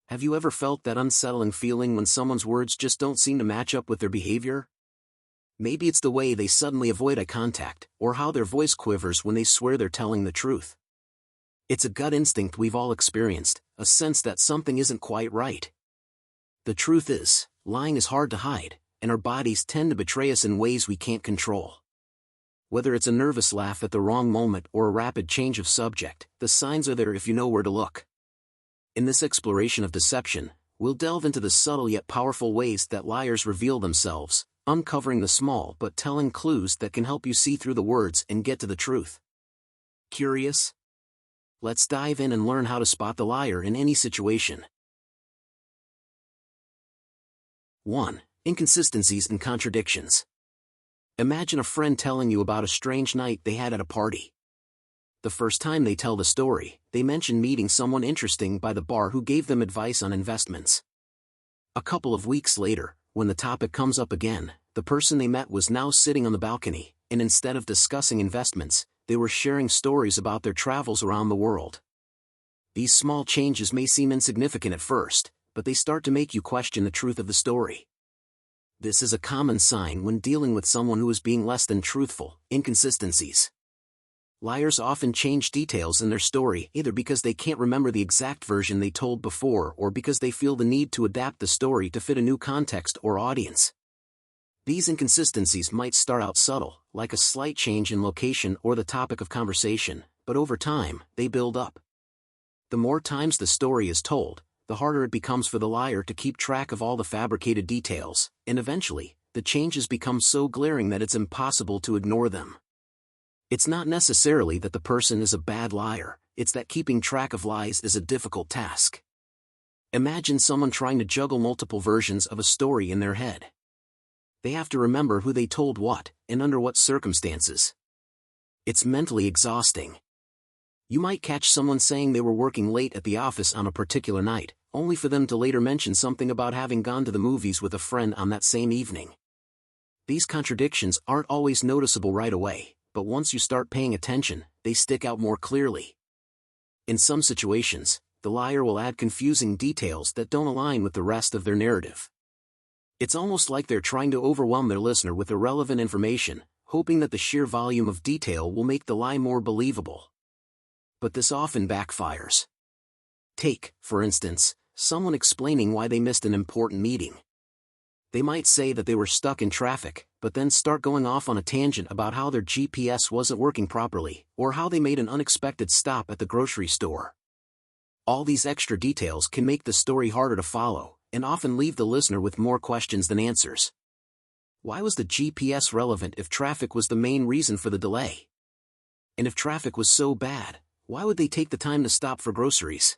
Have you ever felt that unsettling feeling when someone's words just don't seem to match up with their behavior? Maybe it's the way they suddenly avoid eye contact, or how their voice quivers when they swear they're telling the truth. It's a gut instinct we've all experienced, a sense that something isn't quite right. The truth is, lying is hard to hide, and our bodies tend to betray us in ways we can't control. Whether it's a nervous laugh at the wrong moment or a rapid change of subject, the signs are there if you know where to look. In this exploration of deception, we'll delve into the subtle yet powerful ways that liars reveal themselves, uncovering the small but telling clues that can help you see through the words and get to the truth. Curious? Let's dive in and learn how to spot the liar in any situation. 1. Inconsistencies and contradictions. Imagine a friend telling you about a strange night they had at a party. The first time they tell the story, they mention meeting someone interesting by the bar who gave them advice on investments. A couple of weeks later, when the topic comes up again, the person they met was now sitting on the balcony, and instead of discussing investments, they were sharing stories about their travels around the world. These small changes may seem insignificant at first, but they start to make you question the truth of the story. This is a common sign when dealing with someone who is being less than truthful. Inconsistencies. Liars often change details in their story either because they can't remember the exact version they told before or because they feel the need to adapt the story to fit a new context or audience. These inconsistencies might start out subtle, like a slight change in location or the topic of conversation, but over time, they build up. The more times the story is told, the harder it becomes for the liar to keep track of all the fabricated details, and eventually, the changes become so glaring that it's impossible to ignore them. It's not necessarily that the person is a bad liar, it's that keeping track of lies is a difficult task. Imagine someone trying to juggle multiple versions of a story in their head. They have to remember who they told what, and under what circumstances. It's mentally exhausting. You might catch someone saying they were working late at the office on a particular night, only for them to later mention something about having gone to the movies with a friend on that same evening. These contradictions aren't always noticeable right away, but once you start paying attention, they stick out more clearly. In some situations, the liar will add confusing details that don't align with the rest of their narrative. It's almost like they're trying to overwhelm their listener with irrelevant information, hoping that the sheer volume of detail will make the lie more believable. But this often backfires. Take, for instance, someone explaining why they missed an important meeting. They might say that they were stuck in traffic, but then start going off on a tangent about how their GPS wasn't working properly, or how they made an unexpected stop at the grocery store. All these extra details can make the story harder to follow, and often leave the listener with more questions than answers. Why was the GPS relevant if traffic was the main reason for the delay? And if traffic was so bad, why would they take the time to stop for groceries?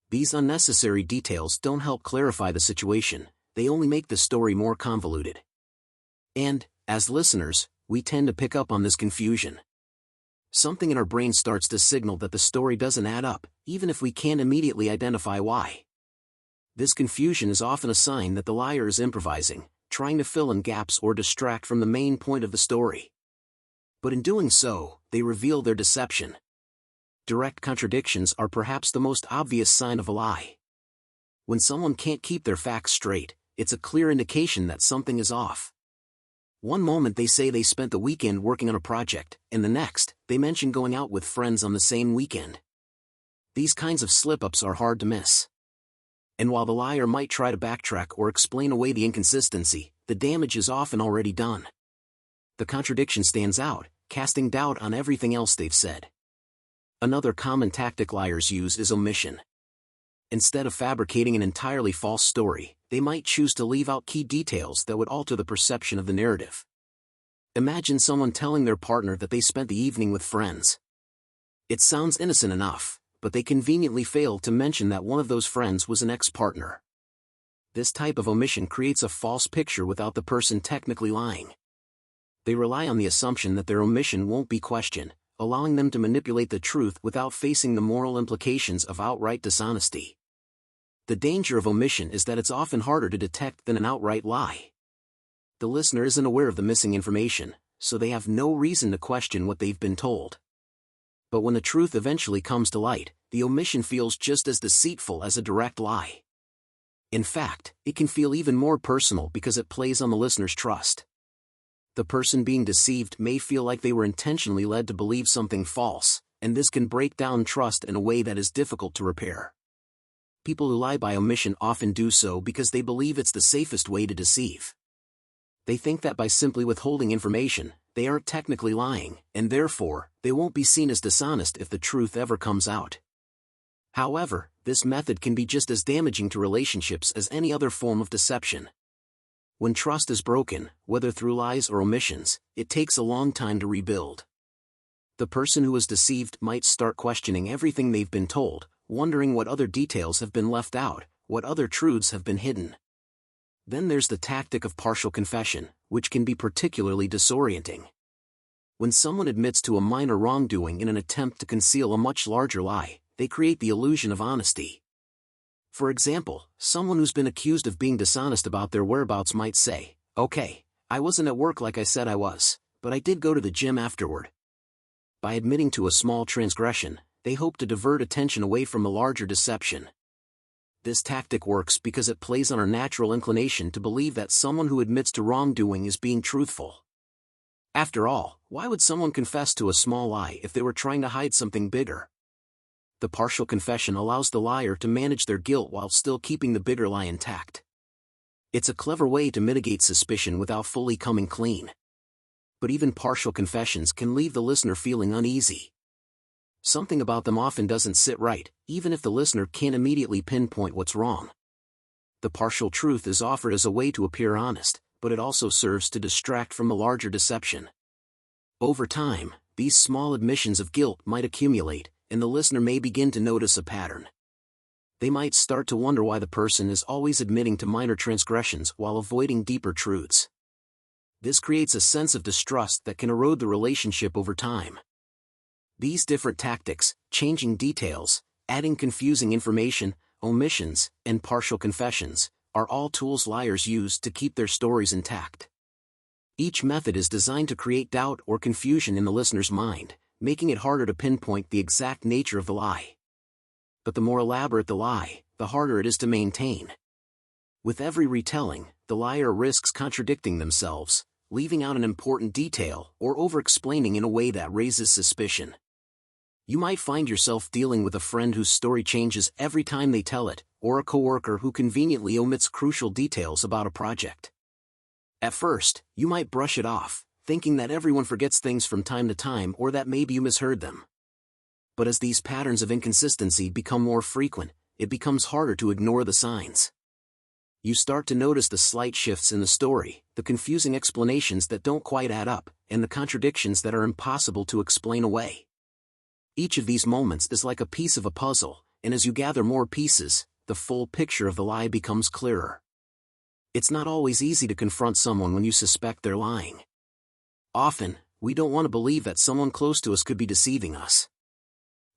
These unnecessary details don't help clarify the situation, they only make the story more convoluted. And, as listeners, we tend to pick up on this confusion. Something in our brain starts to signal that the story doesn't add up, even if we can't immediately identify why. This confusion is often a sign that the liar is improvising, trying to fill in gaps or distract from the main point of the story. But in doing so, they reveal their deception. Direct contradictions are perhaps the most obvious sign of a lie. When someone can't keep their facts straight, it's a clear indication that something is off. One moment they say they spent the weekend working on a project, and the next, they mention going out with friends on the same weekend. These kinds of slip-ups are hard to miss. And while the liar might try to backtrack or explain away the inconsistency, the damage is often already done. The contradiction stands out, casting doubt on everything else they've said. Another common tactic liars use is omission. Instead of fabricating an entirely false story, they might choose to leave out key details that would alter the perception of the narrative. Imagine someone telling their partner that they spent the evening with friends. It sounds innocent enough, but they conveniently fail to mention that one of those friends was an ex-partner. This type of omission creates a false picture without the person technically lying. They rely on the assumption that their omission won't be questioned, allowing them to manipulate the truth without facing the moral implications of outright dishonesty. The danger of omission is that it's often harder to detect than an outright lie. The listener isn't aware of the missing information, so they have no reason to question what they've been told. But when the truth eventually comes to light, the omission feels just as deceitful as a direct lie. In fact, it can feel even more personal because it plays on the listener's trust. The person being deceived may feel like they were intentionally led to believe something false, and this can break down trust in a way that is difficult to repair. People who lie by omission often do so because they believe it's the safest way to deceive. They think that by simply withholding information, they aren't technically lying, and therefore, they won't be seen as dishonest if the truth ever comes out. However, this method can be just as damaging to relationships as any other form of deception. When trust is broken, whether through lies or omissions, it takes a long time to rebuild. The person who is deceived might start questioning everything they've been told, wondering what other details have been left out, what other truths have been hidden. Then there's the tactic of partial confession, which can be particularly disorienting. When someone admits to a minor wrongdoing in an attempt to conceal a much larger lie, they create the illusion of honesty. For example, someone who's been accused of being dishonest about their whereabouts might say, "Okay, I wasn't at work like I said I was, but I did go to the gym afterward." By admitting to a small transgression, they hope to divert attention away from a larger deception. This tactic works because it plays on our natural inclination to believe that someone who admits to wrongdoing is being truthful. After all, why would someone confess to a small lie if they were trying to hide something bigger? The partial confession allows the liar to manage their guilt while still keeping the bigger lie intact. It's a clever way to mitigate suspicion without fully coming clean. But even partial confessions can leave the listener feeling uneasy. Something about them often doesn't sit right, even if the listener can't immediately pinpoint what's wrong. The partial truth is offered as a way to appear honest, but it also serves to distract from the larger deception. Over time, these small admissions of guilt might accumulate, and the listener may begin to notice a pattern. They might start to wonder why the person is always admitting to minor transgressions while avoiding deeper truths. This creates a sense of distrust that can erode the relationship over time. These different tactics, changing details, adding confusing information, omissions, and partial confessions, are all tools liars use to keep their stories intact. Each method is designed to create doubt or confusion in the listener's mind, making it harder to pinpoint the exact nature of the lie. But the more elaborate the lie, the harder it is to maintain. With every retelling, the liar risks contradicting themselves, leaving out an important detail or over-explaining in a way that raises suspicion. You might find yourself dealing with a friend whose story changes every time they tell it, or a coworker who conveniently omits crucial details about a project. At first, you might brush it off, thinking that everyone forgets things from time to time or that maybe you misheard them. But as these patterns of inconsistency become more frequent, it becomes harder to ignore the signs. You start to notice the slight shifts in the story, the confusing explanations that don't quite add up, and the contradictions that are impossible to explain away. Each of these moments is like a piece of a puzzle, and as you gather more pieces, the full picture of the lie becomes clearer. It's not always easy to confront someone when you suspect they're lying. Often, we don't want to believe that someone close to us could be deceiving us.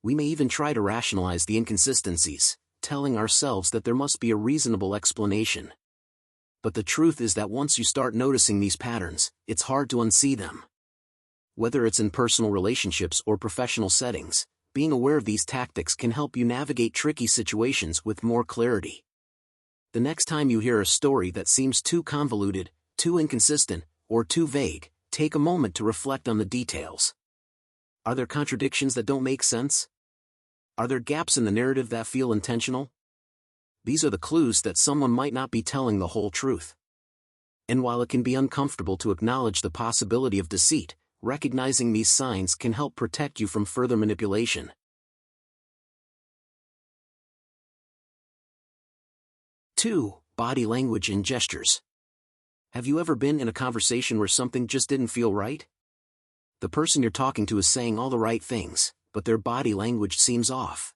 We may even try to rationalize the inconsistencies, telling ourselves that there must be a reasonable explanation. But the truth is that once you start noticing these patterns, it's hard to unsee them. Whether it's in personal relationships or professional settings, being aware of these tactics can help you navigate tricky situations with more clarity. The next time you hear a story that seems too convoluted, too inconsistent, or too vague, take a moment to reflect on the details. Are there contradictions that don't make sense? Are there gaps in the narrative that feel intentional? These are the clues that someone might not be telling the whole truth. And while it can be uncomfortable to acknowledge the possibility of deceit, recognizing these signs can help protect you from further manipulation. 2. Body language and gestures. Have you ever been in a conversation where something just didn't feel right? The person you're talking to is saying all the right things, but their body language seems off.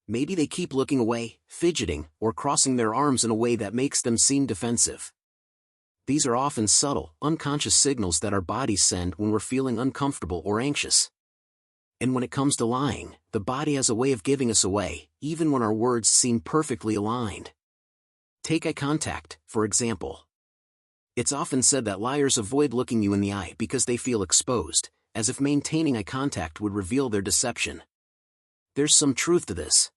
Maybe they keep looking away, fidgeting, or crossing their arms in a way that makes them seem defensive. These are often subtle, unconscious signals that our bodies send when we're feeling uncomfortable or anxious. And when it comes to lying, the body has a way of giving us away, even when our words seem perfectly aligned. Take eye contact, for example. It's often said that liars avoid looking you in the eye because they feel exposed, as if maintaining eye contact would reveal their deception. There's some truth to this.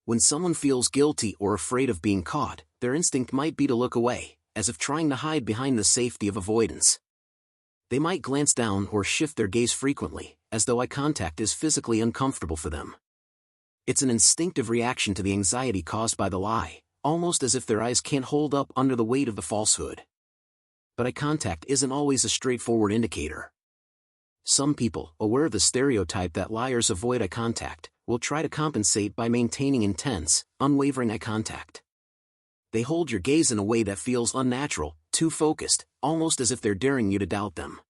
When someone feels guilty or afraid of being caught, their instinct might be to look away, as if trying to hide behind the safety of avoidance. They might glance down or shift their gaze frequently, as though eye contact is physically uncomfortable for them. It's an instinctive reaction to the anxiety caused by the lie, almost as if their eyes can't hold up under the weight of the falsehood. But eye contact isn't always a straightforward indicator. Some people, aware of the stereotype that liars avoid eye contact, will try to compensate by maintaining intense, unwavering eye contact. They hold your gaze in a way that feels unnatural, too focused, almost as if they're daring you to doubt them.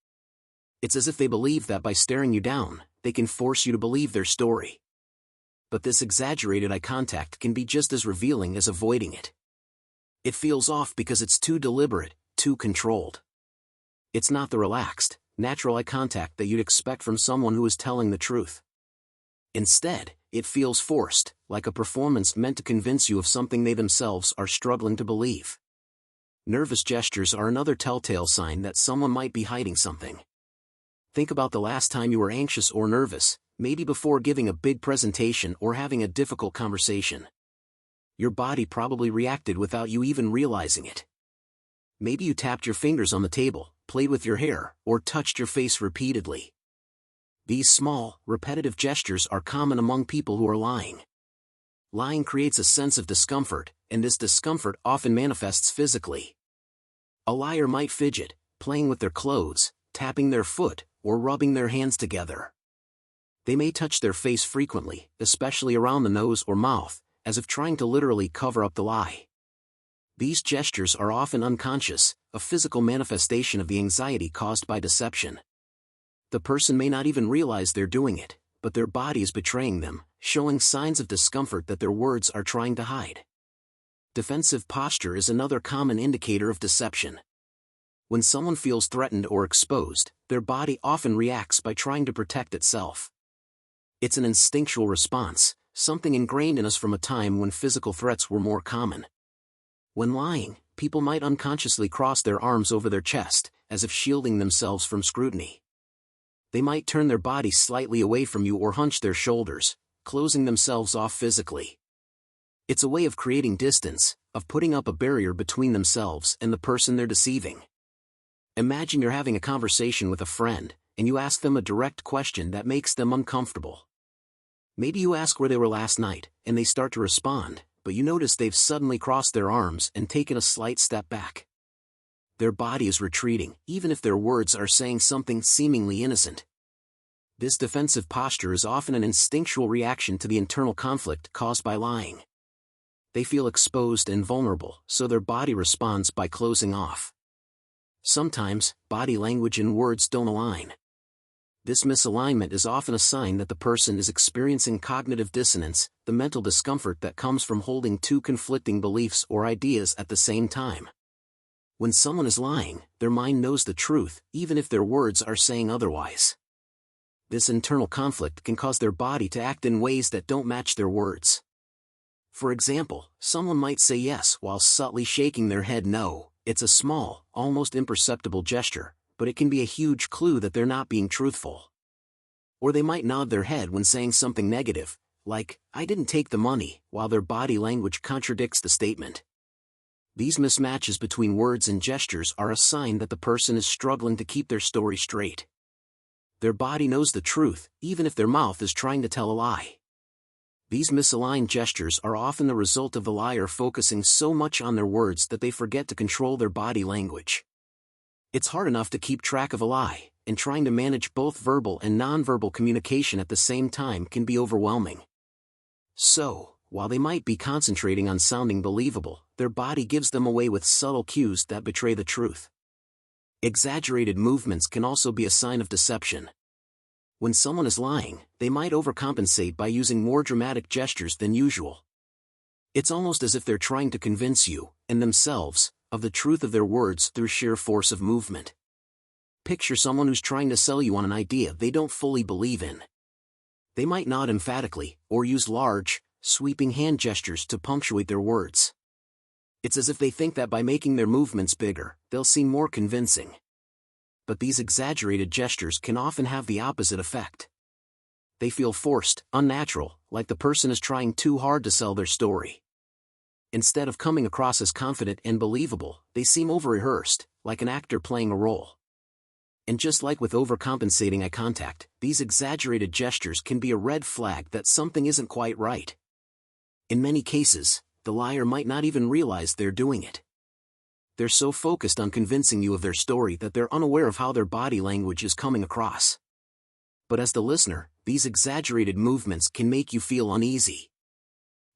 It's as if they believe that by staring you down, they can force you to believe their story. But this exaggerated eye contact can be just as revealing as avoiding it. It feels off because it's too deliberate, too controlled. It's not the relaxed, natural eye contact that you'd expect from someone who is telling the truth. Instead, it feels forced, like a performance meant to convince you of something they themselves are struggling to believe. Nervous gestures are another telltale sign that someone might be hiding something. Think about the last time you were anxious or nervous, maybe before giving a big presentation or having a difficult conversation. Your body probably reacted without you even realizing it. Maybe you tapped your fingers on the table, played with your hair, or touched your face repeatedly. These small, repetitive gestures are common among people who are lying. Lying creates a sense of discomfort, and this discomfort often manifests physically. A liar might fidget, playing with their clothes, tapping their foot, or rubbing their hands together. They may touch their face frequently, especially around the nose or mouth, as if trying to literally cover up the lie. These gestures are often unconscious, a physical manifestation of the anxiety caused by deception. The person may not even realize they're doing it, but their body is betraying them, showing signs of discomfort that their words are trying to hide. Defensive posture is another common indicator of deception. When someone feels threatened or exposed, their body often reacts by trying to protect itself. It's an instinctual response, something ingrained in us from a time when physical threats were more common. When lying, people might unconsciously cross their arms over their chest, as if shielding themselves from scrutiny. They might turn their body slightly away from you or hunch their shoulders, closing themselves off physically. It's a way of creating distance, of putting up a barrier between themselves and the person they're deceiving. Imagine you're having a conversation with a friend, and you ask them a direct question that makes them uncomfortable. Maybe you ask where they were last night, and they start to respond, but you notice they've suddenly crossed their arms and taken a slight step back. Their body is retreating, even if their words are saying something seemingly innocent. This defensive posture is often an instinctual reaction to the internal conflict caused by lying. They feel exposed and vulnerable, so their body responds by closing off. Sometimes, body language and words don't align. This misalignment is often a sign that the person is experiencing cognitive dissonance, the mental discomfort that comes from holding two conflicting beliefs or ideas at the same time. When someone is lying, their mind knows the truth, even if their words are saying otherwise. This internal conflict can cause their body to act in ways that don't match their words. For example, someone might say yes while subtly shaking their head no. It's a small, almost imperceptible gesture, but it can be a huge clue that they're not being truthful. Or they might nod their head when saying something negative, like, "I didn't take the money," while their body language contradicts the statement. These mismatches between words and gestures are a sign that the person is struggling to keep their story straight. Their body knows the truth, even if their mouth is trying to tell a lie. These misaligned gestures are often the result of the liar focusing so much on their words that they forget to control their body language. It's hard enough to keep track of a lie, and trying to manage both verbal and nonverbal communication at the same time can be overwhelming. So, while they might be concentrating on sounding believable, their body gives them away with subtle cues that betray the truth. Exaggerated movements can also be a sign of deception. When someone is lying, they might overcompensate by using more dramatic gestures than usual. It's almost as if they're trying to convince you, and themselves, of the truth of their words through sheer force of movement. Picture someone who's trying to sell you on an idea they don't fully believe in. They might nod emphatically, or use large, sweeping hand gestures to punctuate their words. It's as if they think that by making their movements bigger, they'll seem more convincing. But these exaggerated gestures can often have the opposite effect. They feel forced, unnatural, like the person is trying too hard to sell their story. Instead of coming across as confident and believable, they seem over-rehearsed, like an actor playing a role. And just like with overcompensating eye contact, these exaggerated gestures can be a red flag that something isn't quite right. In many cases, the liar might not even realize they're doing it. They're so focused on convincing you of their story that they're unaware of how their body language is coming across. But as the listener, these exaggerated movements can make you feel uneasy.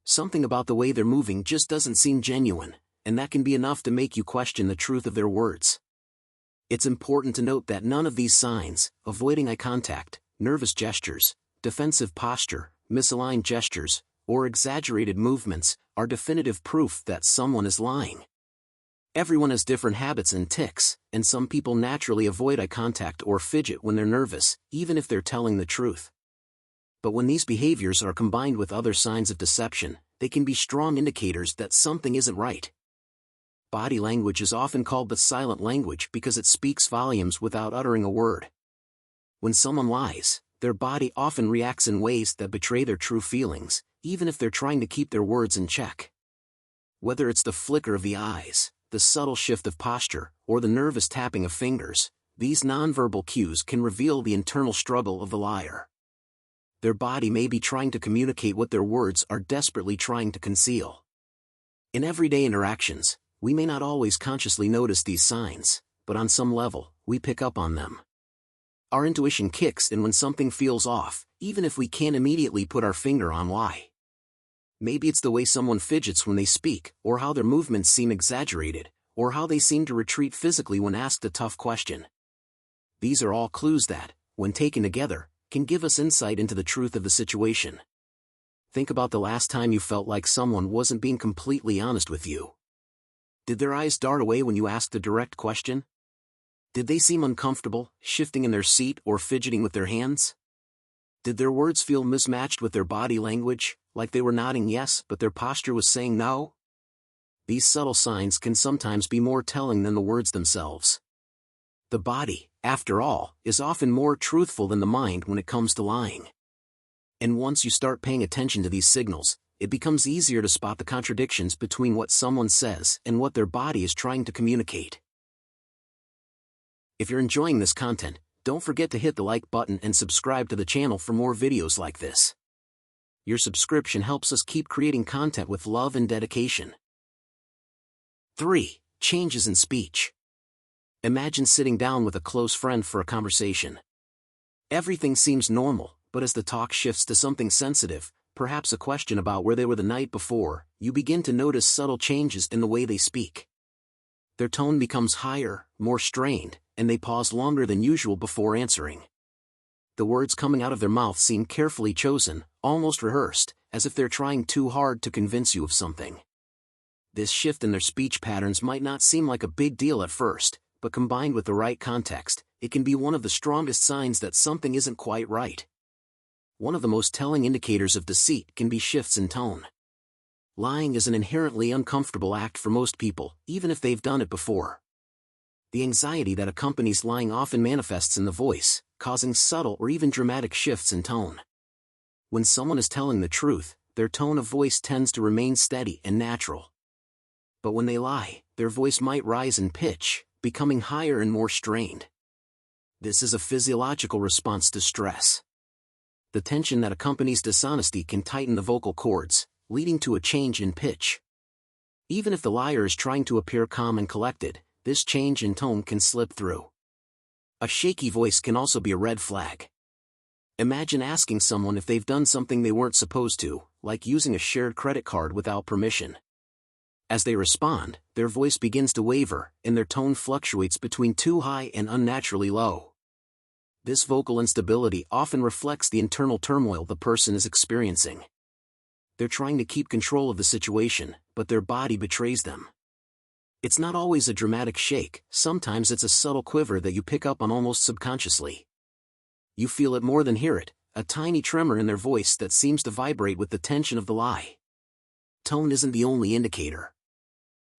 Something about the way they're moving just doesn't seem genuine, and that can be enough to make you question the truth of their words. It's important to note that none of these signs, avoiding eye contact, nervous gestures, defensive posture, misaligned gestures, or exaggerated movements, are definitive proof that someone is lying. Everyone has different habits and tics, and some people naturally avoid eye contact or fidget when they're nervous, even if they're telling the truth. But when these behaviors are combined with other signs of deception, they can be strong indicators that something isn't right. Body language is often called the silent language because it speaks volumes without uttering a word. When someone lies, their body often reacts in ways that betray their true feelings, even if they're trying to keep their words in check. Whether it's the flicker of the eyes, the subtle shift of posture, or the nervous tapping of fingers, these nonverbal cues can reveal the internal struggle of the liar. Their body may be trying to communicate what their words are desperately trying to conceal. In everyday interactions, we may not always consciously notice these signs, but on some level, we pick up on them. Our intuition kicks in when something feels off, even if we can't immediately put our finger on why. Maybe it's the way someone fidgets when they speak, or how their movements seem exaggerated, or how they seem to retreat physically when asked a tough question. These are all clues that, when taken together, can give us insight into the truth of the situation. Think about the last time you felt like someone wasn't being completely honest with you. Did their eyes dart away when you asked a direct question? Did they seem uncomfortable, shifting in their seat or fidgeting with their hands? Did their words feel mismatched with their body language, like they were nodding yes but their posture was saying no? These subtle signs can sometimes be more telling than the words themselves. The body, after all, is often more truthful than the mind when it comes to lying. And once you start paying attention to these signals, it becomes easier to spot the contradictions between what someone says and what their body is trying to communicate. If you're enjoying this content, don't forget to hit the like button and subscribe to the channel for more videos like this. Your subscription helps us keep creating content with love and dedication. 3. Changes in speech. Imagine sitting down with a close friend for a conversation. Everything seems normal, but as the talk shifts to something sensitive, perhaps a question about where they were the night before, you begin to notice subtle changes in the way they speak. Their tone becomes higher, more strained, and they pause longer than usual before answering. The words coming out of their mouth seem carefully chosen, almost rehearsed, as if they're trying too hard to convince you of something. This shift in their speech patterns might not seem like a big deal at first, but combined with the right context, it can be one of the strongest signs that something isn't quite right. One of the most telling indicators of deceit can be shifts in tone. Lying is an inherently uncomfortable act for most people, even if they've done it before. The anxiety that accompanies lying often manifests in the voice, causing subtle or even dramatic shifts in tone. When someone is telling the truth, their tone of voice tends to remain steady and natural. But when they lie, their voice might rise in pitch, becoming higher and more strained. This is a physiological response to stress. The tension that accompanies dishonesty can tighten the vocal cords, leading to a change in pitch. Even if the liar is trying to appear calm and collected, this change in tone can slip through. A shaky voice can also be a red flag. Imagine asking someone if they've done something they weren't supposed to, like using a shared credit card without permission. As they respond, their voice begins to waver, and their tone fluctuates between too high and unnaturally low. This vocal instability often reflects the internal turmoil the person is experiencing. They're trying to keep control of the situation, but their body betrays them. It's not always a dramatic shake, sometimes it's a subtle quiver that you pick up on almost subconsciously. You feel it more than hear it, a tiny tremor in their voice that seems to vibrate with the tension of the lie. Tone isn't the only indicator.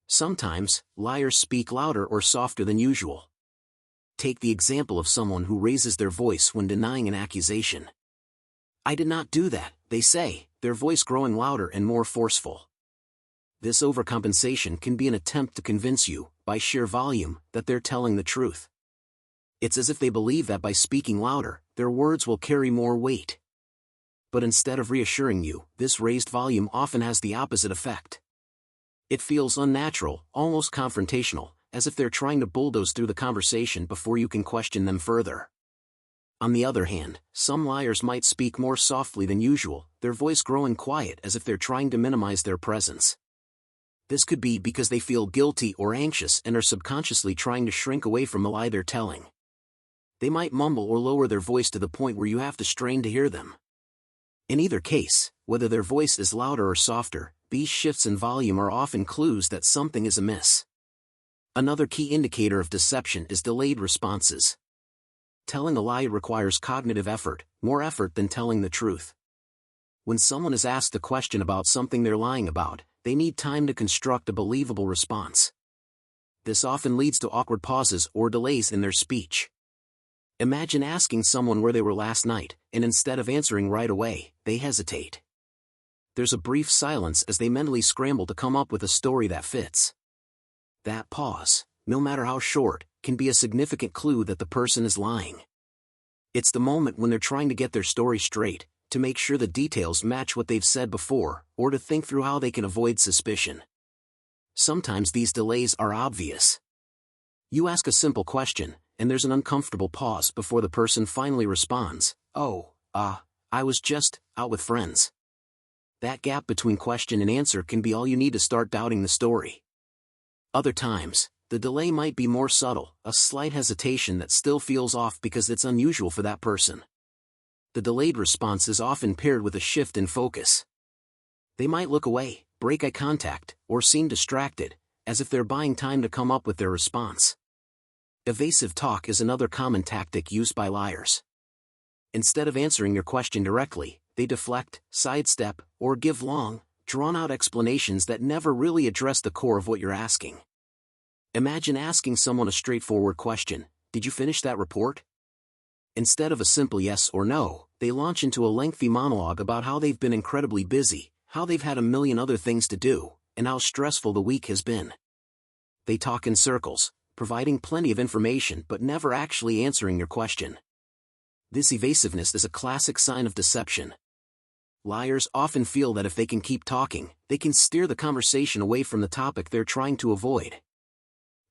Sometimes, liars speak louder or softer than usual. Take the example of someone who raises their voice when denying an accusation. "I did not do that," they say, their voice growing louder and more forceful. This overcompensation can be an attempt to convince you, by sheer volume, that they're telling the truth. It's as if they believe that by speaking louder, their words will carry more weight. But instead of reassuring you, this raised volume often has the opposite effect. It feels unnatural, almost confrontational, as if they're trying to bulldoze through the conversation before you can question them further. On the other hand, some liars might speak more softly than usual, their voice growing quiet as if they're trying to minimize their presence. This could be because they feel guilty or anxious and are subconsciously trying to shrink away from the lie they're telling. They might mumble or lower their voice to the point where you have to strain to hear them. In either case, whether their voice is louder or softer, these shifts in volume are often clues that something is amiss. Another key indicator of deception is delayed responses. Telling a lie requires cognitive effort, more effort than telling the truth. When someone is asked a question about something they're lying about, they need time to construct a believable response. This often leads to awkward pauses or delays in their speech. Imagine asking someone where they were last night, and instead of answering right away, they hesitate. There's a brief silence as they mentally scramble to come up with a story that fits. That pause, no matter how short, can be a significant clue that the person is lying. It's the moment when they're trying to get their story straight, to make sure the details match what they've said before, or to think through how they can avoid suspicion. Sometimes these delays are obvious. You ask a simple question, and there's an uncomfortable pause before the person finally responds, "Oh, I was just out with friends." That gap between question and answer can be all you need to start doubting the story. Other times, the delay might be more subtle, a slight hesitation that still feels off because it's unusual for that person. The delayed response is often paired with a shift in focus. They might look away, break eye contact, or seem distracted, as if they're buying time to come up with their response. Evasive talk is another common tactic used by liars. Instead of answering your question directly, they deflect, sidestep, or give long, drawn-out explanations that never really address the core of what you're asking. Imagine asking someone a straightforward question, "Did you finish that report?" Instead of a simple yes or no, they launch into a lengthy monologue about how they've been incredibly busy, how they've had a million other things to do, and how stressful the week has been. They talk in circles, providing plenty of information but never actually answering your question. This evasiveness is a classic sign of deception. Liars often feel that if they can keep talking, they can steer the conversation away from the topic they're trying to avoid.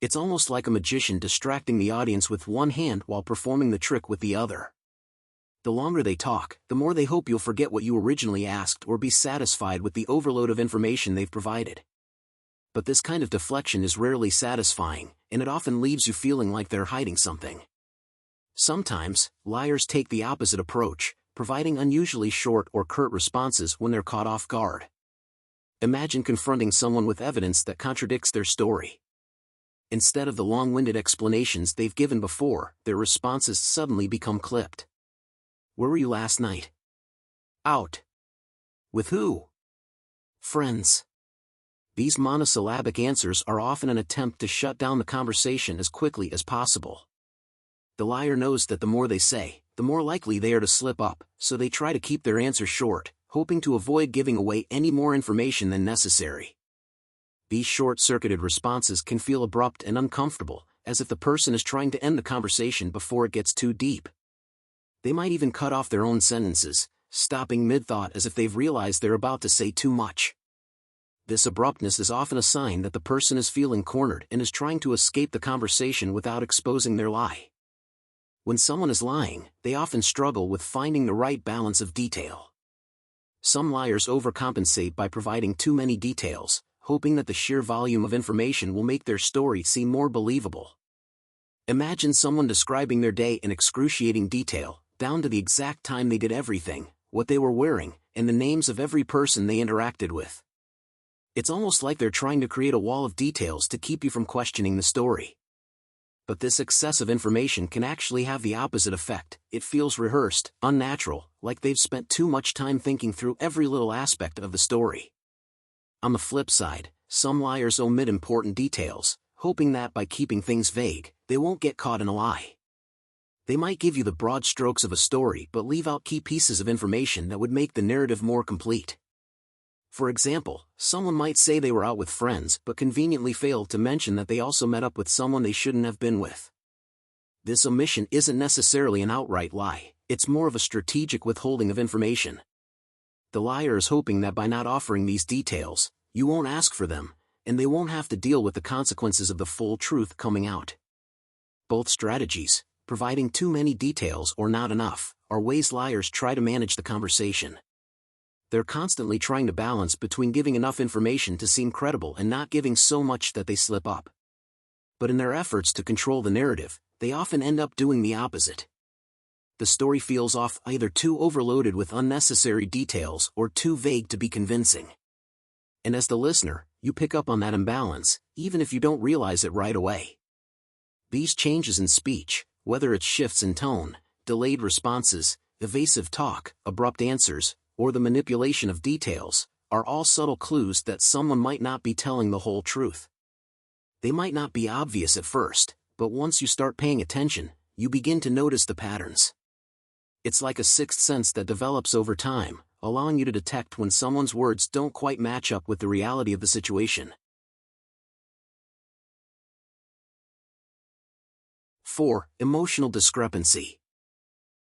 It's almost like a magician distracting the audience with one hand while performing the trick with the other. The longer they talk, the more they hope you'll forget what you originally asked or be satisfied with the overload of information they've provided. But this kind of deflection is rarely satisfying, and it often leaves you feeling like they're hiding something. Sometimes, liars take the opposite approach, providing unusually short or curt responses when they're caught off guard. Imagine confronting someone with evidence that contradicts their story. Instead of the long-winded explanations they've given before, their responses suddenly become clipped. "Where were you last night?" "Out." "With who?" "Friends." These monosyllabic answers are often an attempt to shut down the conversation as quickly as possible. The liar knows that the more they say, the more likely they are to slip up, so they try to keep their answer short, hoping to avoid giving away any more information than necessary. These short-circuited responses can feel abrupt and uncomfortable, as if the person is trying to end the conversation before it gets too deep. They might even cut off their own sentences, stopping mid-thought as if they've realized they're about to say too much. This abruptness is often a sign that the person is feeling cornered and is trying to escape the conversation without exposing their lie. When someone is lying, they often struggle with finding the right balance of detail. Some liars overcompensate by providing too many details, hoping that the sheer volume of information will make their story seem more believable. Imagine someone describing their day in excruciating detail, down to the exact time they did everything, what they were wearing, and the names of every person they interacted with. It's almost like they're trying to create a wall of details to keep you from questioning the story. But this excessive information can actually have the opposite effect. It feels rehearsed, unnatural, like they've spent too much time thinking through every little aspect of the story. On the flip side, some liars omit important details, hoping that by keeping things vague, they won't get caught in a lie. They might give you the broad strokes of a story but leave out key pieces of information that would make the narrative more complete. For example, someone might say they were out with friends but conveniently failed to mention that they also met up with someone they shouldn't have been with. This omission isn't necessarily an outright lie, it's more of a strategic withholding of information. The liar is hoping that by not offering these details, you won't ask for them, and they won't have to deal with the consequences of the full truth coming out. Both strategies, providing too many details or not enough, are ways liars try to manage the conversation. They're constantly trying to balance between giving enough information to seem credible and not giving so much that they slip up. But in their efforts to control the narrative, they often end up doing the opposite. The story feels off, either too overloaded with unnecessary details or too vague to be convincing. And as the listener, you pick up on that imbalance, even if you don't realize it right away. These changes in speech, whether it's shifts in tone, delayed responses, evasive talk, abrupt answers, or the manipulation of details, are all subtle clues that someone might not be telling the whole truth. They might not be obvious at first, but once you start paying attention, you begin to notice the patterns. It's like a sixth sense that develops over time, allowing you to detect when someone's words don't quite match up with the reality of the situation. 4. Emotional discrepancy.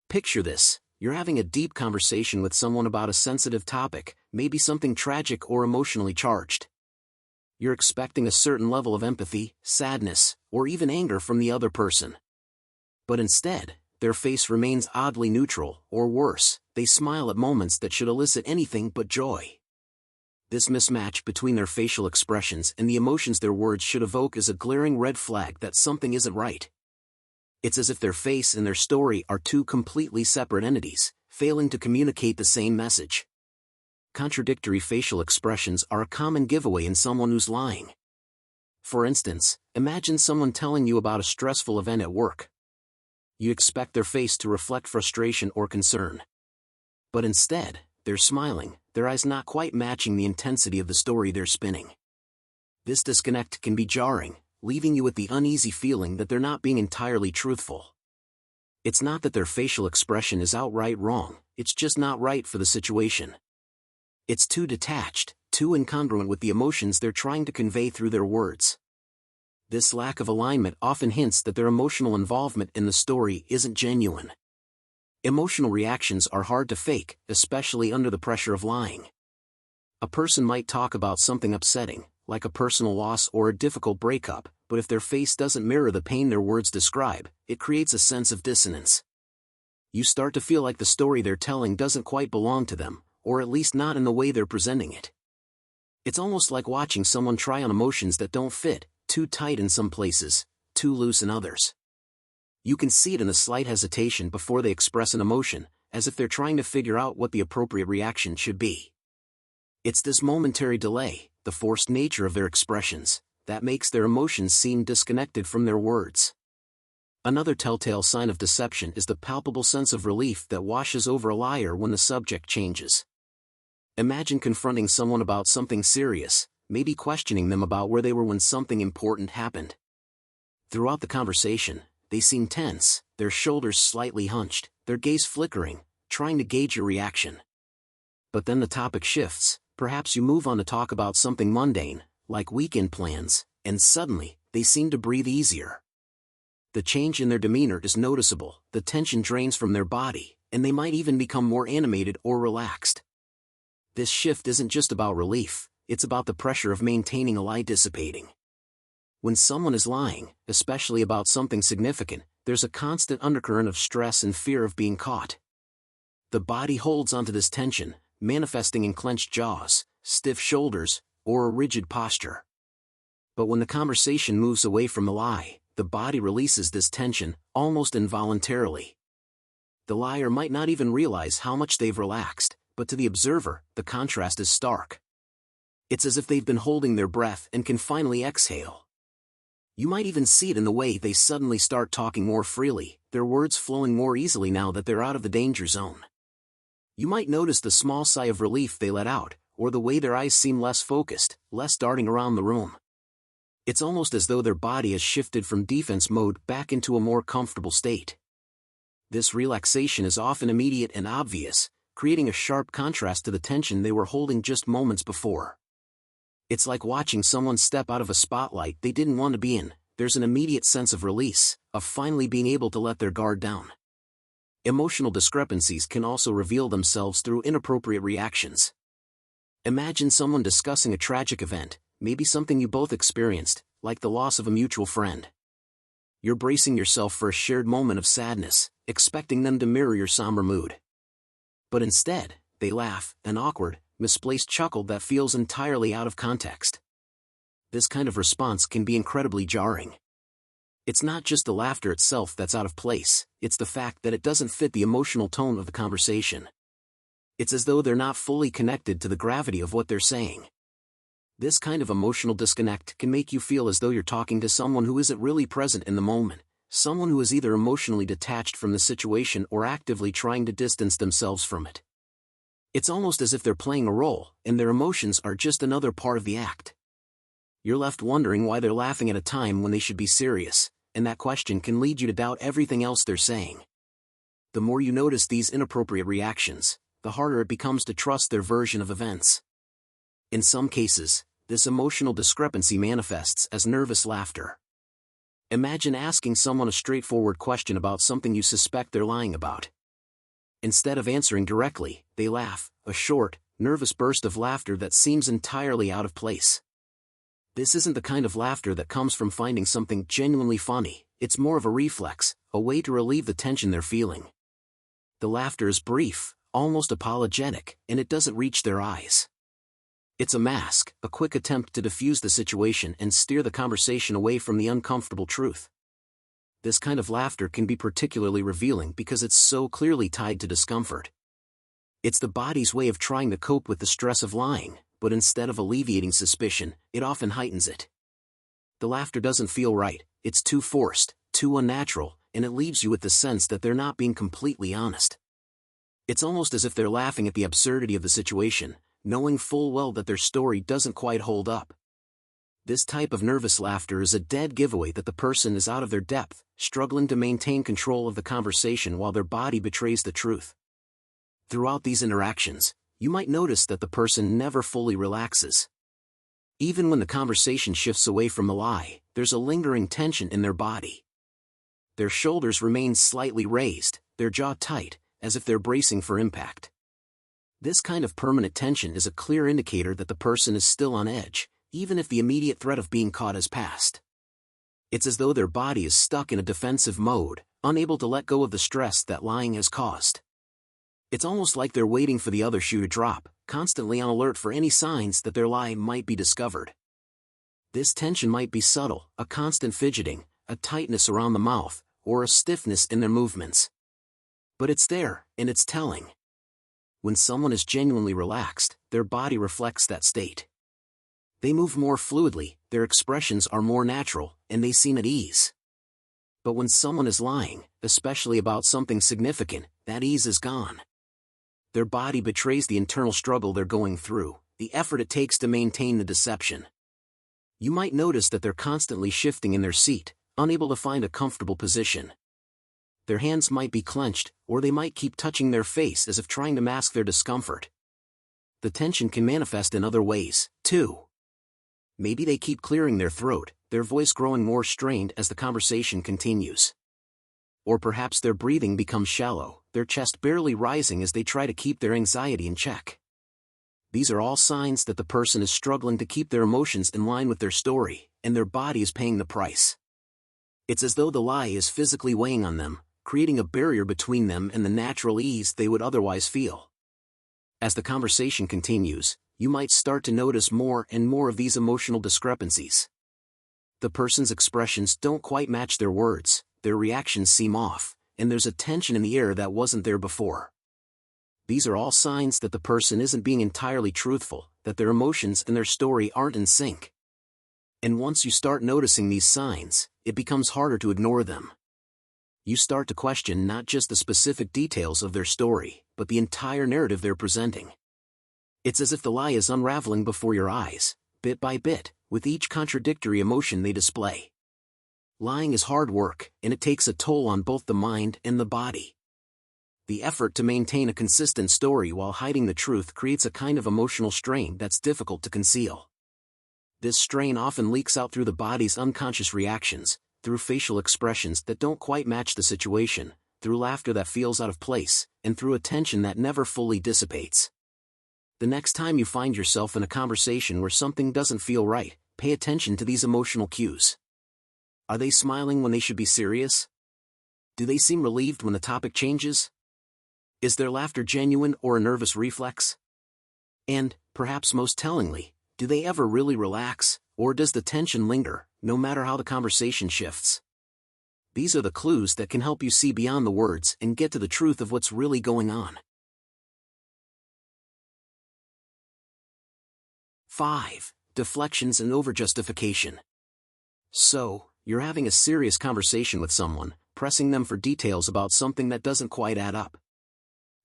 Picture this. You're having a deep conversation with someone about a sensitive topic, maybe something tragic or emotionally charged. You're expecting a certain level of empathy, sadness, or even anger from the other person. But instead, their face remains oddly neutral, or worse, they smile at moments that should elicit anything but joy. This mismatch between their facial expressions and the emotions their words should evoke is a glaring red flag that something isn't right. It's as if their face and their story are two completely separate entities, failing to communicate the same message. Contradictory facial expressions are a common giveaway in someone who's lying. For instance, imagine someone telling you about a stressful event at work. You expect their face to reflect frustration or concern. But instead, they're smiling, their eyes not quite matching the intensity of the story they're spinning. This disconnect can be jarring, leaving you with the uneasy feeling that they're not being entirely truthful. It's not that their facial expression is outright wrong, it's just not right for the situation. It's too detached, too incongruent with the emotions they're trying to convey through their words. This lack of alignment often hints that their emotional involvement in the story isn't genuine. Emotional reactions are hard to fake, especially under the pressure of lying. A person might talk about something upsetting, like a personal loss or a difficult breakup, but if their face doesn't mirror the pain their words describe, it creates a sense of dissonance. You start to feel like the story they're telling doesn't quite belong to them, or at least not in the way they're presenting it. It's almost like watching someone try on emotions that don't fit, too tight in some places, too loose in others. You can see it in the slight hesitation before they express an emotion, as if they're trying to figure out what the appropriate reaction should be. It's this momentary delay, the forced nature of their expressions, that makes their emotions seem disconnected from their words. Another telltale sign of deception is the palpable sense of relief that washes over a liar when the subject changes. Imagine confronting someone about something serious, maybe questioning them about where they were when something important happened. Throughout the conversation, they seem tense, their shoulders slightly hunched, their gaze flickering, trying to gauge your reaction. But then the topic shifts, perhaps you move on to talk about something mundane, like weekend plans, and suddenly, they seem to breathe easier. The change in their demeanor is noticeable, the tension drains from their body, and they might even become more animated or relaxed. This shift isn't just about relief, it's about the pressure of maintaining a lie dissipating. When someone is lying, especially about something significant, there's a constant undercurrent of stress and fear of being caught. The body holds onto this tension, manifesting in clenched jaws, stiff shoulders, or a rigid posture. But when the conversation moves away from the lie, the body releases this tension, almost involuntarily. The liar might not even realize how much they've relaxed, but to the observer, the contrast is stark. It's as if they've been holding their breath and can finally exhale. You might even see it in the way they suddenly start talking more freely, their words flowing more easily now that they're out of the danger zone. You might notice the small sigh of relief they let out, or the way their eyes seem less focused, less darting around the room. It's almost as though their body has shifted from defense mode back into a more comfortable state. This relaxation is often immediate and obvious, creating a sharp contrast to the tension they were holding just moments before. It's like watching someone step out of a spotlight they didn't want to be in. There's an immediate sense of release, of finally being able to let their guard down. Emotional discrepancies can also reveal themselves through inappropriate reactions. Imagine someone discussing a tragic event, maybe something you both experienced, like the loss of a mutual friend. You're bracing yourself for a shared moment of sadness, expecting them to mirror your somber mood. But instead, they laugh, an awkward, misplaced chuckle that feels entirely out of context. This kind of response can be incredibly jarring. It's not just the laughter itself that's out of place, it's the fact that it doesn't fit the emotional tone of the conversation. It's as though they're not fully connected to the gravity of what they're saying. This kind of emotional disconnect can make you feel as though you're talking to someone who isn't really present in the moment, someone who is either emotionally detached from the situation or actively trying to distance themselves from it. It's almost as if they're playing a role, and their emotions are just another part of the act. You're left wondering why they're laughing at a time when they should be serious, and that question can lead you to doubt everything else they're saying. The more you notice these inappropriate reactions, the harder it becomes to trust their version of events. In some cases, this emotional discrepancy manifests as nervous laughter. Imagine asking someone a straightforward question about something you suspect they're lying about. Instead of answering directly, they laugh, a short, nervous burst of laughter that seems entirely out of place. This isn't the kind of laughter that comes from finding something genuinely funny, it's more of a reflex, a way to relieve the tension they're feeling. The laughter is brief, almost apologetic, and it doesn't reach their eyes. It's a mask, a quick attempt to diffuse the situation and steer the conversation away from the uncomfortable truth. This kind of laughter can be particularly revealing because it's so clearly tied to discomfort. It's the body's way of trying to cope with the stress of lying, but instead of alleviating suspicion, it often heightens it. The laughter doesn't feel right, it's too forced, too unnatural, and it leaves you with the sense that they're not being completely honest. It's almost as if they're laughing at the absurdity of the situation, knowing full well that their story doesn't quite hold up. This type of nervous laughter is a dead giveaway that the person is out of their depth, struggling to maintain control of the conversation while their body betrays the truth. Throughout these interactions, you might notice that the person never fully relaxes. Even when the conversation shifts away from the lie, there's a lingering tension in their body. Their shoulders remain slightly raised, their jaw tight, as if they're bracing for impact. This kind of permanent tension is a clear indicator that the person is still on edge, even if the immediate threat of being caught has passed. It's as though their body is stuck in a defensive mode, unable to let go of the stress that lying has caused. It's almost like they're waiting for the other shoe to drop, constantly on alert for any signs that their lie might be discovered. This tension might be subtle, a constant fidgeting, a tightness around the mouth, or a stiffness in their movements. But it's there, and it's telling. When someone is genuinely relaxed, their body reflects that state. They move more fluidly, their expressions are more natural, and they seem at ease. But when someone is lying, especially about something significant, that ease is gone. Their body betrays the internal struggle they're going through, the effort it takes to maintain the deception. You might notice that they're constantly shifting in their seat, unable to find a comfortable position. Their hands might be clenched, or they might keep touching their face as if trying to mask their discomfort. The tension can manifest in other ways, too. Maybe they keep clearing their throat, their voice growing more strained as the conversation continues. Or perhaps their breathing becomes shallow, their chest barely rising as they try to keep their anxiety in check. These are all signs that the person is struggling to keep their emotions in line with their story, and their body is paying the price. It's as though the lie is physically weighing on them, creating a barrier between them and the natural ease they would otherwise feel. As the conversation continues, you might start to notice more and more of these emotional discrepancies. The person's expressions don't quite match their words, their reactions seem off, and there's a tension in the air that wasn't there before. These are all signs that the person isn't being entirely truthful, that their emotions and their story aren't in sync. And once you start noticing these signs, it becomes harder to ignore them. You start to question not just the specific details of their story, but the entire narrative they're presenting. It's as if the lie is unraveling before your eyes, bit by bit, with each contradictory emotion they display. Lying is hard work, and it takes a toll on both the mind and the body. The effort to maintain a consistent story while hiding the truth creates a kind of emotional strain that's difficult to conceal. This strain often leaks out through the body's unconscious reactions, through facial expressions that don't quite match the situation, through laughter that feels out of place, and through a tension that never fully dissipates. The next time you find yourself in a conversation where something doesn't feel right, pay attention to these emotional cues. Are they smiling when they should be serious? Do they seem relieved when the topic changes? Is their laughter genuine or a nervous reflex? And, perhaps most tellingly, do they ever really relax, or does the tension linger, no matter how the conversation shifts? These are the clues that can help you see beyond the words and get to the truth of what's really going on. 5. Deflections and overjustification. So, you're having a serious conversation with someone, pressing them for details about something that doesn't quite add up.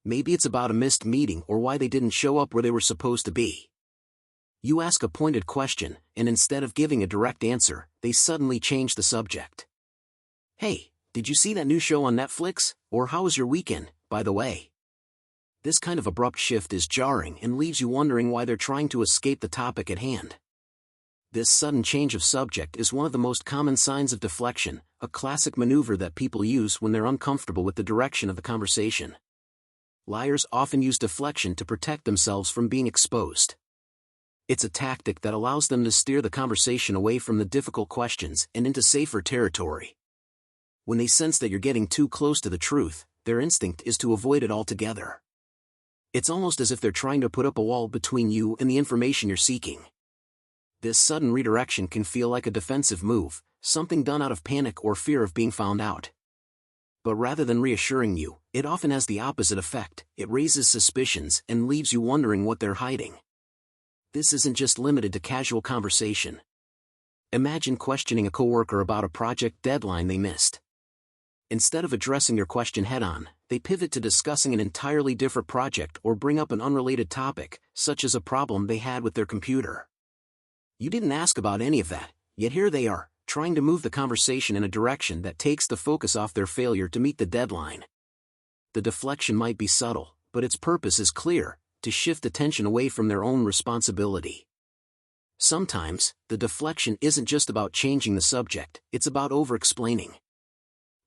Maybe it's about a missed meeting or why they didn't show up where they were supposed to be. You ask a pointed question, and instead of giving a direct answer, they suddenly change the subject. Hey, did you see that new show on Netflix? Or how was your weekend, by the way? This kind of abrupt shift is jarring and leaves you wondering why they're trying to escape the topic at hand. This sudden change of subject is one of the most common signs of deflection, a classic maneuver that people use when they're uncomfortable with the direction of the conversation. Liars often use deflection to protect themselves from being exposed. It's a tactic that allows them to steer the conversation away from the difficult questions and into safer territory. When they sense that you're getting too close to the truth, their instinct is to avoid it altogether. It's almost as if they're trying to put up a wall between you and the information you're seeking. This sudden redirection can feel like a defensive move, something done out of panic or fear of being found out. But rather than reassuring you, it often has the opposite effect. It raises suspicions and leaves you wondering what they're hiding. This isn't just limited to casual conversation. Imagine questioning a coworker about a project deadline they missed. Instead of addressing your question head-on, they pivot to discussing an entirely different project or bring up an unrelated topic, such as a problem they had with their computer. You didn't ask about any of that, yet here they are, trying to move the conversation in a direction that takes the focus off their failure to meet the deadline. The deflection might be subtle, but its purpose is clear: to shift attention away from their own responsibility. Sometimes, the deflection isn't just about changing the subject, it's about over-explaining.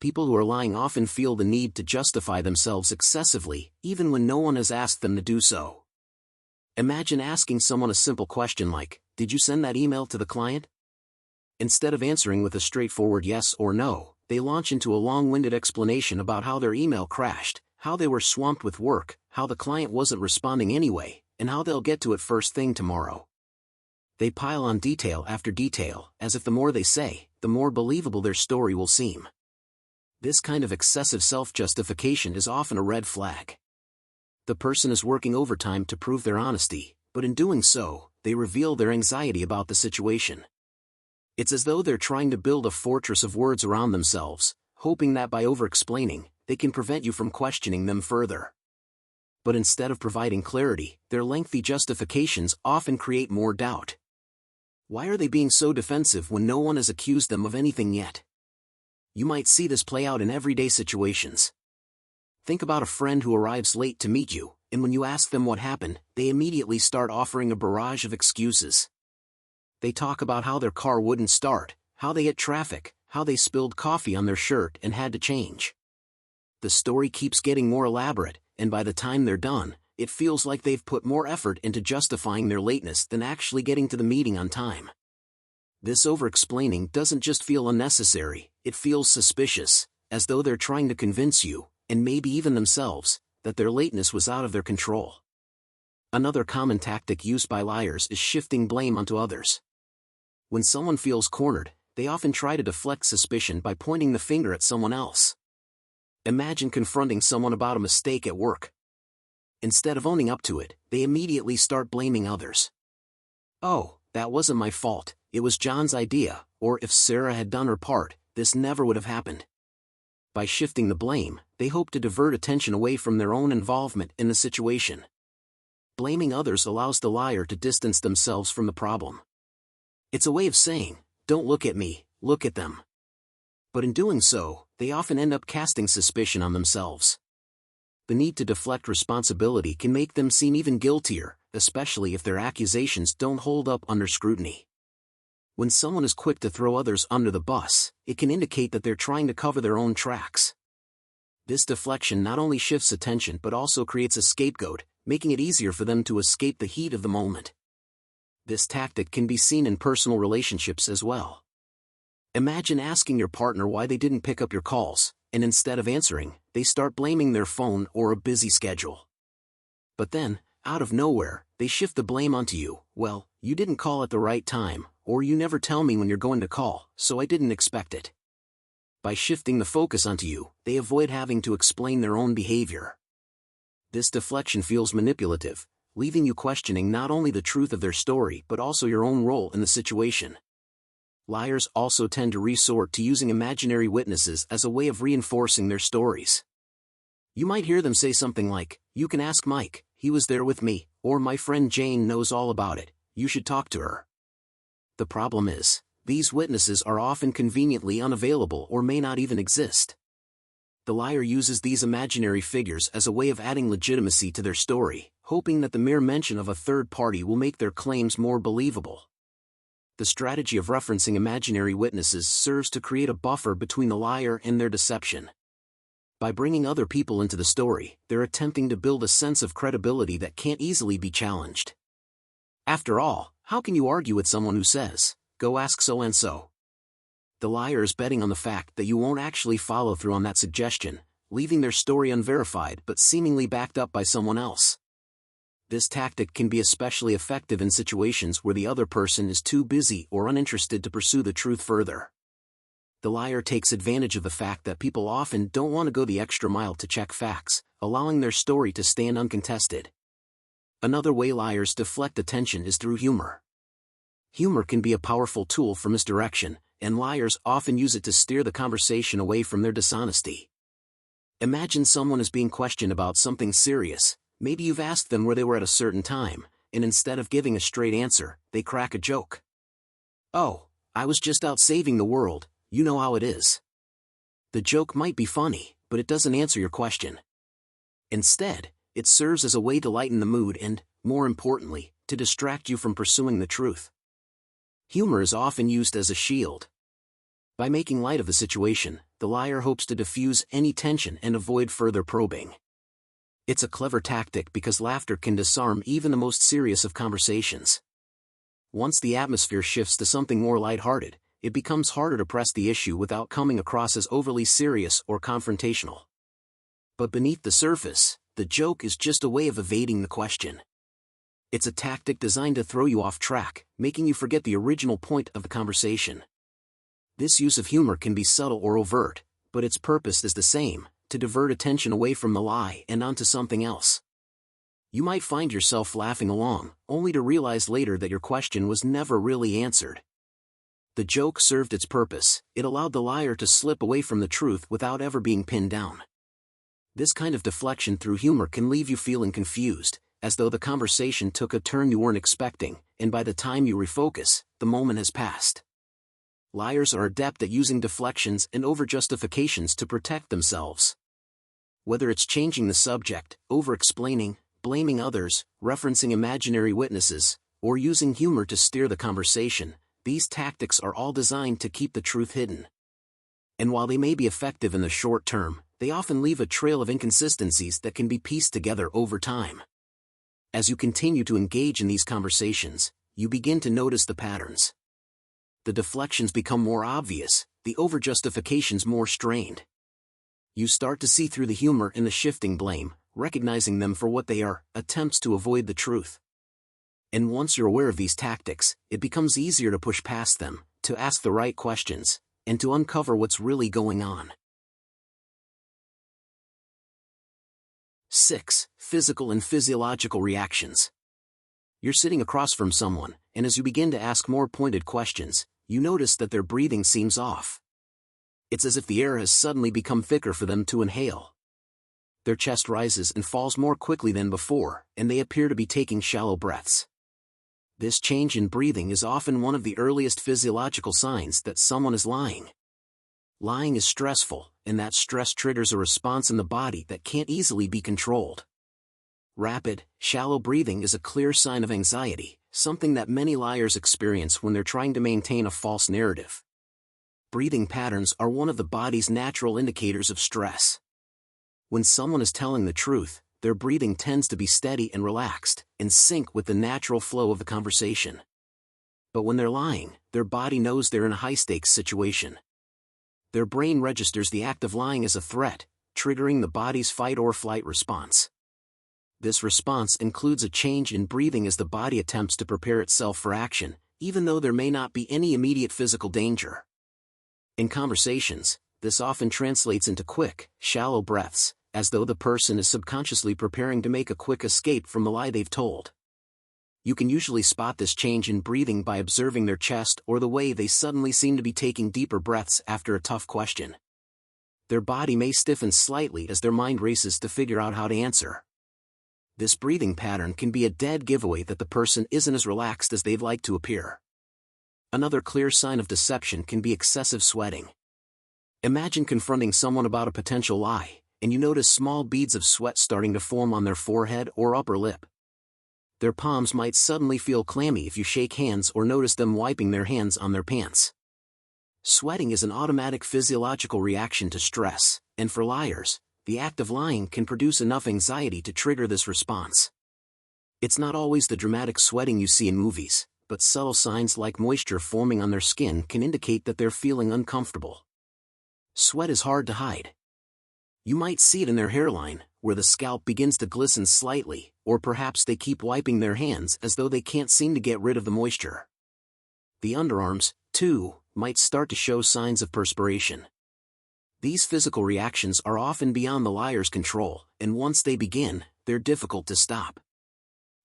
People who are lying often feel the need to justify themselves excessively, even when no one has asked them to do so. Imagine asking someone a simple question like, "Did you send that email to the client?" Instead of answering with a straightforward yes or no, they launch into a long-winded explanation about how their email crashed, how they were swamped with work, how the client wasn't responding anyway, and how they'll get to it first thing tomorrow. They pile on detail after detail, as if the more they say, the more believable their story will seem. This kind of excessive self-justification is often a red flag. The person is working overtime to prove their honesty, but in doing so, they reveal their anxiety about the situation. It's as though they're trying to build a fortress of words around themselves, hoping that by over-explaining, they can prevent you from questioning them further. But instead of providing clarity, their lengthy justifications often create more doubt. Why are they being so defensive when no one has accused them of anything yet? You might see this play out in everyday situations. Think about a friend who arrives late to meet you, and when you ask them what happened, they immediately start offering a barrage of excuses. They talk about how their car wouldn't start, how they hit traffic, how they spilled coffee on their shirt and had to change. The story keeps getting more elaborate, and by the time they're done, it feels like they've put more effort into justifying their lateness than actually getting to the meeting on time. This over-explaining doesn't just feel unnecessary, it feels suspicious, as though they're trying to convince you, and maybe even themselves, that their lateness was out of their control. Another common tactic used by liars is shifting blame onto others. When someone feels cornered, they often try to deflect suspicion by pointing the finger at someone else. Imagine confronting someone about a mistake at work. Instead of owning up to it, they immediately start blaming others. "Oh, that wasn't my fault, it was John's idea," or "if Sarah had done her part, this never would have happened." By shifting the blame, they hope to divert attention away from their own involvement in the situation. Blaming others allows the liar to distance themselves from the problem. It's a way of saying, "Don't look at me, look at them." But in doing so, they often end up casting suspicion on themselves. The need to deflect responsibility can make them seem even guiltier, especially if their accusations don't hold up under scrutiny. When someone is quick to throw others under the bus, it can indicate that they're trying to cover their own tracks. This deflection not only shifts attention but also creates a scapegoat, making it easier for them to escape the heat of the moment. This tactic can be seen in personal relationships as well. Imagine asking your partner why they didn't pick up your calls, and instead of answering, they start blaming their phone or a busy schedule. But then, out of nowhere, they shift the blame onto you. Well, you didn't call at the right time, or you never tell me when you're going to call, so I didn't expect it. By shifting the focus onto you, they avoid having to explain their own behavior. This deflection feels manipulative, leaving you questioning not only the truth of their story but also your own role in the situation. Liars also tend to resort to using imaginary witnesses as a way of reinforcing their stories. You might hear them say something like, "You can ask Mike, he was there with me," or "My friend Jane knows all about it, you should talk to her." The problem is, these witnesses are often conveniently unavailable or may not even exist. The liar uses these imaginary figures as a way of adding legitimacy to their story, hoping that the mere mention of a third party will make their claims more believable. The strategy of referencing imaginary witnesses serves to create a buffer between the liar and their deception. By bringing other people into the story, they're attempting to build a sense of credibility that can't easily be challenged. After all, how can you argue with someone who says, "Go ask so-and-so"? The liar is betting on the fact that you won't actually follow through on that suggestion, leaving their story unverified but seemingly backed up by someone else. This tactic can be especially effective in situations where the other person is too busy or uninterested to pursue the truth further. The liar takes advantage of the fact that people often don't want to go the extra mile to check facts, allowing their story to stand uncontested. Another way liars deflect attention is through humor. Humor can be a powerful tool for misdirection, and liars often use it to steer the conversation away from their dishonesty. Imagine someone is being questioned about something serious. Maybe you've asked them where they were at a certain time, and instead of giving a straight answer, they crack a joke. "Oh, I was just out saving the world, you know how it is." The joke might be funny, but it doesn't answer your question. Instead, it serves as a way to lighten the mood and, more importantly, to distract you from pursuing the truth. Humor is often used as a shield. By making light of the situation, the liar hopes to diffuse any tension and avoid further probing. It's a clever tactic because laughter can disarm even the most serious of conversations. Once the atmosphere shifts to something more lighthearted, it becomes harder to press the issue without coming across as overly serious or confrontational. But beneath the surface, the joke is just a way of evading the question. It's a tactic designed to throw you off track, making you forget the original point of the conversation. This use of humor can be subtle or overt, but its purpose is the same: to divert attention away from the lie and onto something else. You might find yourself laughing along, only to realize later that your question was never really answered. The joke served its purpose; it allowed the liar to slip away from the truth without ever being pinned down. This kind of deflection through humor can leave you feeling confused, as though the conversation took a turn you weren't expecting, and by the time you refocus, the moment has passed. Liars are adept at using deflections and overjustifications to protect themselves. Whether it's changing the subject, over-explaining, blaming others, referencing imaginary witnesses, or using humor to steer the conversation, these tactics are all designed to keep the truth hidden. And while they may be effective in the short term, they often leave a trail of inconsistencies that can be pieced together over time. As you continue to engage in these conversations, you begin to notice the patterns. The deflections become more obvious, the overjustifications more strained. You start to see through the humor and the shifting blame, recognizing them for what they are: attempts to avoid the truth. And once you're aware of these tactics, it becomes easier to push past them, to ask the right questions, and to uncover what's really going on. 6. Physical and physiological reactions. You're sitting across from someone, and as you begin to ask more pointed questions, you notice that their breathing seems off. It's as if the air has suddenly become thicker for them to inhale. Their chest rises and falls more quickly than before, and they appear to be taking shallow breaths. This change in breathing is often one of the earliest physiological signs that someone is lying. Lying is stressful, and that stress triggers a response in the body that can't easily be controlled. Rapid, shallow breathing is a clear sign of anxiety, something that many liars experience when they're trying to maintain a false narrative. Breathing patterns are one of the body's natural indicators of stress. When someone is telling the truth, their breathing tends to be steady and relaxed, in sync with the natural flow of the conversation. But when they're lying, their body knows they're in a high-stakes situation. Their brain registers the act of lying as a threat, triggering the body's fight-or-flight response. This response includes a change in breathing as the body attempts to prepare itself for action, even though there may not be any immediate physical danger. In conversations, this often translates into quick, shallow breaths, as though the person is subconsciously preparing to make a quick escape from the lie they've told. You can usually spot this change in breathing by observing their chest or the way they suddenly seem to be taking deeper breaths after a tough question. Their body may stiffen slightly as their mind races to figure out how to answer. This breathing pattern can be a dead giveaway that the person isn't as relaxed as they'd like to appear. Another clear sign of deception can be excessive sweating. Imagine confronting someone about a potential lie, and you notice small beads of sweat starting to form on their forehead or upper lip. Their palms might suddenly feel clammy if you shake hands or notice them wiping their hands on their pants. Sweating is an automatic physiological reaction to stress, and for liars, the act of lying can produce enough anxiety to trigger this response. It's not always the dramatic sweating you see in movies, but subtle signs like moisture forming on their skin can indicate that they're feeling uncomfortable. Sweat is hard to hide. You might see it in their hairline, where the scalp begins to glisten slightly, or perhaps they keep wiping their hands as though they can't seem to get rid of the moisture. The underarms, too, might start to show signs of perspiration. These physical reactions are often beyond the liar's control, and once they begin, they're difficult to stop.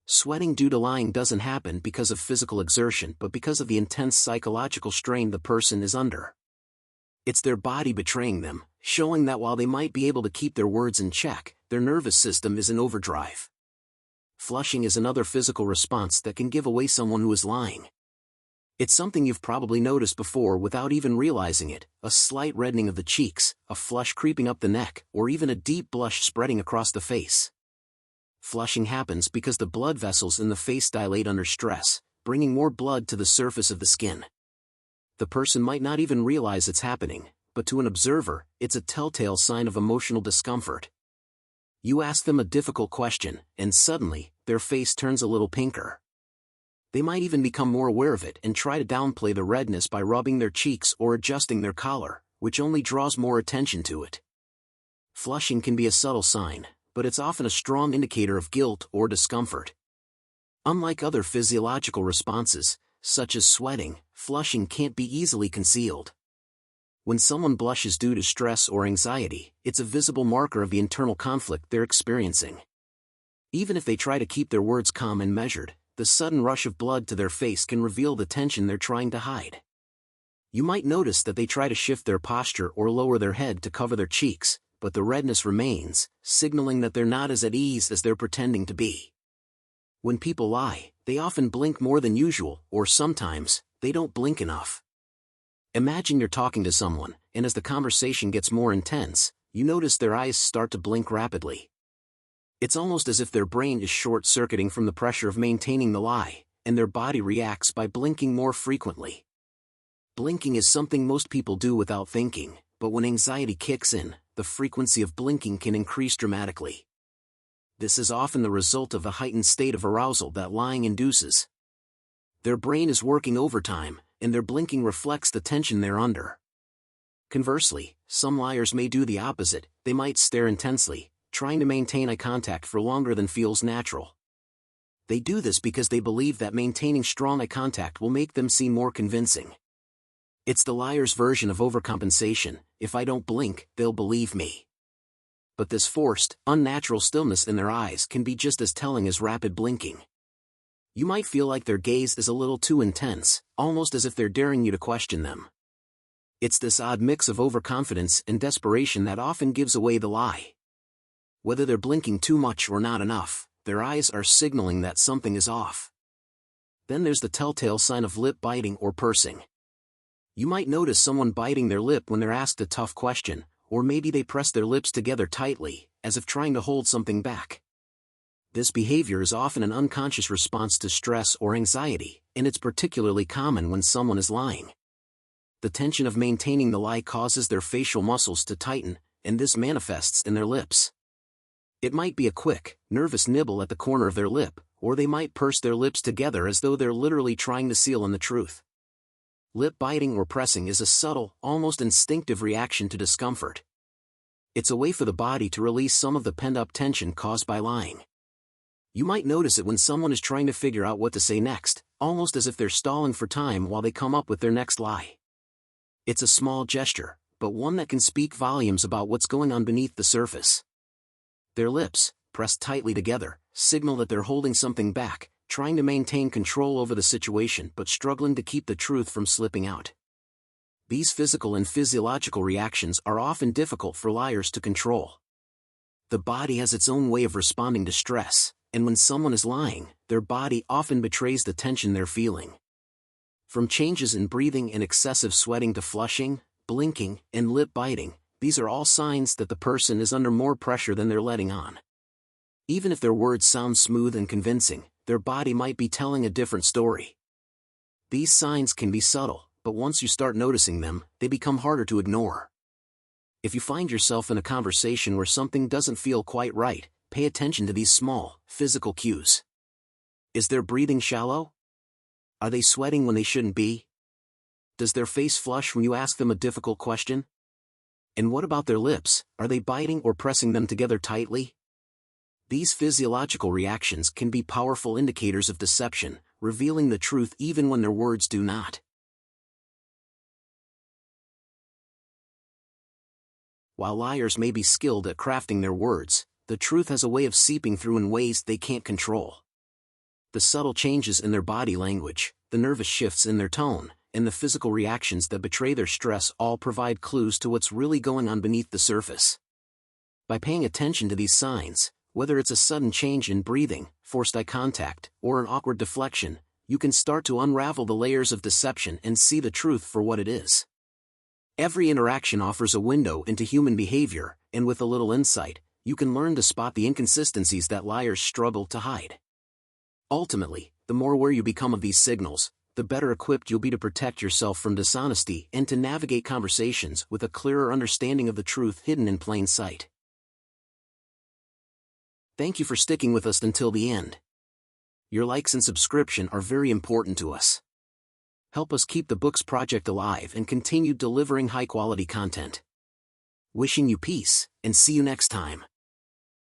Sweating due to lying doesn't happen because of physical exertion but because of the intense psychological strain the person is under. It's their body betraying them, showing that while they might be able to keep their words in check, their nervous system is in overdrive. Flushing is another physical response that can give away someone who is lying. It's something you've probably noticed before without even realizing it, a slight reddening of the cheeks, a flush creeping up the neck, or even a deep blush spreading across the face. Flushing happens because the blood vessels in the face dilate under stress, bringing more blood to the surface of the skin. The person might not even realize it's happening, but to an observer, it's a telltale sign of emotional discomfort. You ask them a difficult question, and suddenly, their face turns a little pinker. They might even become more aware of it and try to downplay the redness by rubbing their cheeks or adjusting their collar, which only draws more attention to it. Flushing can be a subtle sign, but it's often a strong indicator of guilt or discomfort. Unlike other physiological responses, such as sweating, flushing can't be easily concealed. When someone blushes due to stress or anxiety, it's a visible marker of the internal conflict they're experiencing. Even if they try to keep their words calm and measured, the sudden rush of blood to their face can reveal the tension they're trying to hide. You might notice that they try to shift their posture or lower their head to cover their cheeks, but the redness remains, signaling that they're not as at ease as they're pretending to be. When people lie, they often blink more than usual, or sometimes, they don't blink enough. Imagine you're talking to someone, and as the conversation gets more intense, you notice their eyes start to blink rapidly. It's almost as if their brain is short-circuiting from the pressure of maintaining the lie, and their body reacts by blinking more frequently. Blinking is something most people do without thinking, but when anxiety kicks in, the frequency of blinking can increase dramatically. This is often the result of a heightened state of arousal that lying induces. Their brain is working overtime, and their blinking reflects the tension they're under. Conversely, some liars may do the opposite. They might stare intensely, trying to maintain eye contact for longer than feels natural. They do this because they believe that maintaining strong eye contact will make them seem more convincing. It's the liar's version of overcompensation. If I don't blink, they'll believe me. But this forced, unnatural stillness in their eyes can be just as telling as rapid blinking. You might feel like their gaze is a little too intense, almost as if they're daring you to question them. It's this odd mix of overconfidence and desperation that often gives away the lie. Whether they're blinking too much or not enough, their eyes are signaling that something is off. Then there's the telltale sign of lip biting or pursing. You might notice someone biting their lip when they're asked a tough question, or maybe they press their lips together tightly, as if trying to hold something back. This behavior is often an unconscious response to stress or anxiety, and it's particularly common when someone is lying. The tension of maintaining the lie causes their facial muscles to tighten, and this manifests in their lips. It might be a quick, nervous nibble at the corner of their lip, or they might purse their lips together as though they're literally trying to seal in the truth. Lip biting or pressing is a subtle, almost instinctive reaction to discomfort. It's a way for the body to release some of the pent-up tension caused by lying. You might notice it when someone is trying to figure out what to say next, almost as if they're stalling for time while they come up with their next lie. It's a small gesture, but one that can speak volumes about what's going on beneath the surface. Their lips, pressed tightly together, signal that they're holding something back, trying to maintain control over the situation but struggling to keep the truth from slipping out. These physical and physiological reactions are often difficult for liars to control. The body has its own way of responding to stress, and when someone is lying, their body often betrays the tension they're feeling. From changes in breathing and excessive sweating to flushing, blinking, and lip biting, these are all signs that the person is under more pressure than they're letting on. Even if their words sound smooth and convincing, their body might be telling a different story. These signs can be subtle, but once you start noticing them, they become harder to ignore. If you find yourself in a conversation where something doesn't feel quite right, pay attention to these small, physical cues. Is their breathing shallow? Are they sweating when they shouldn't be? Does their face flush when you ask them a difficult question? And what about their lips, are they biting or pressing them together tightly? These physiological reactions can be powerful indicators of deception, revealing the truth even when their words do not. While liars may be skilled at crafting their words, the truth has a way of seeping through in ways they can't control. The subtle changes in their body language, the nervous shifts in their tone, and the physical reactions that betray their stress all provide clues to what's really going on beneath the surface. By paying attention to these signs, whether it's a sudden change in breathing, forced eye contact, or an awkward deflection, you can start to unravel the layers of deception and see the truth for what it is. Every interaction offers a window into human behavior, and with a little insight, you can learn to spot the inconsistencies that liars struggle to hide. Ultimately, the more aware you become of these signals, the better equipped you'll be to protect yourself from dishonesty and to navigate conversations with a clearer understanding of the truth hidden in plain sight. Thank you for sticking with us until the end. Your likes and subscription are very important to us. Help us keep the Books Project alive and continue delivering high-quality content. Wishing you peace, and see you next time.